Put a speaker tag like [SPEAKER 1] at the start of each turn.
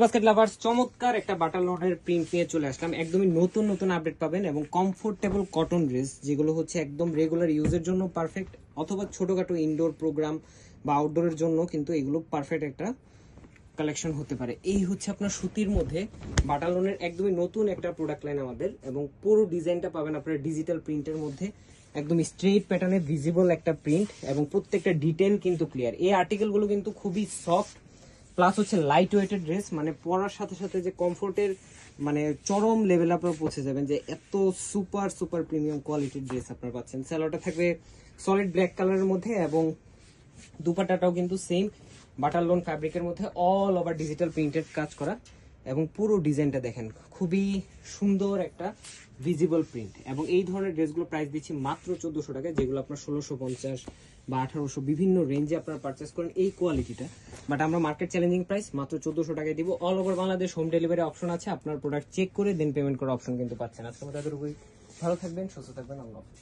[SPEAKER 1] Basket lovers চমৎকার একটা বাটারলনের print নিয়ে চলে আসলাম। একদমই নতুন নতুন আপডেট পাবেন এবং কমফোর্টেবল কটন ড্রেস, যেগুলো হচ্ছে একদম রেগুলার ইউজের জন্য পারফেক্ট, অথবা ছোটখাটো ইনডোর প্রোগ্রাম বা আউটডোরের জন্য কিন্তু এগুলো পারফেক্ট একটা কালেকশন হতে পারে। এই হচ্ছে আপনার সুতির মধ্যে বাটারলনের একদমই নতুন একটা প্রোডাক্ট লাইন আমাদের, এবং পুরো ডিজাইনটা পাবেন আপনার ডিজিটাল প্রিন্টের মধ্যে, একদম স্ট্রেট প্যাটার্নে ভিজিবল একটা প্রিন্ট এবং প্রত্যেকটা ডিটেল কিন্তু ক্লিয়ার। এই আর্টিকেলগুলো কিন্তু খুবই সফট প্লাস হচ্ছে লাইট ওয়েটেড ড্রেস, মানে পরার সাথে সাথে যে কমফোর্টের মানে চরম লেভেল আপনারা পৌঁছে যাবেন, যে এত সুপার সুপার প্রিমিয়াম কোয়ালিটির ড্রেস আপনারা পাচ্ছেন। স্যালোটা থাকবে সলিড ব্ল্যাক কালারের মধ্যে এবং দুপাট্টাটাও কিন্তু সেম বাটারলোন ফ্যাব্রিকের মধ্যে অল ওভার ডিজিটাল প্রিন্টেড কাজ করা, এবং পুরো ডিজাইনটা দেখেন খুবই সুন্দর একটা ভিজিবল প্রিন্ট। এবং এই ধরনের ড্রেসগুলো প্রাইস দিচ্ছি মাত্র 1400 টাকায়, যেগুলো আপনার 1650 বা 1800 বিভিন্ন রেঞ্জে আপনারা পারচেস করেন এই কোয়ালিটিটা। বাট আমরা মার্কেট চ্যালেঞ্জিং প্রাইস মাত্র 1400 টাকায় দিব। All over Bangladesh home delivery option আছে, আপনার প্রোডাক্ট চেক করে দেন পেমেন্ট করার অপশন কিন্তু পাচ্ছেন। আজকে আমাদের ভালো থাকবেন, সুস্থ থাকবেন, আল্লাহ হাফেজ।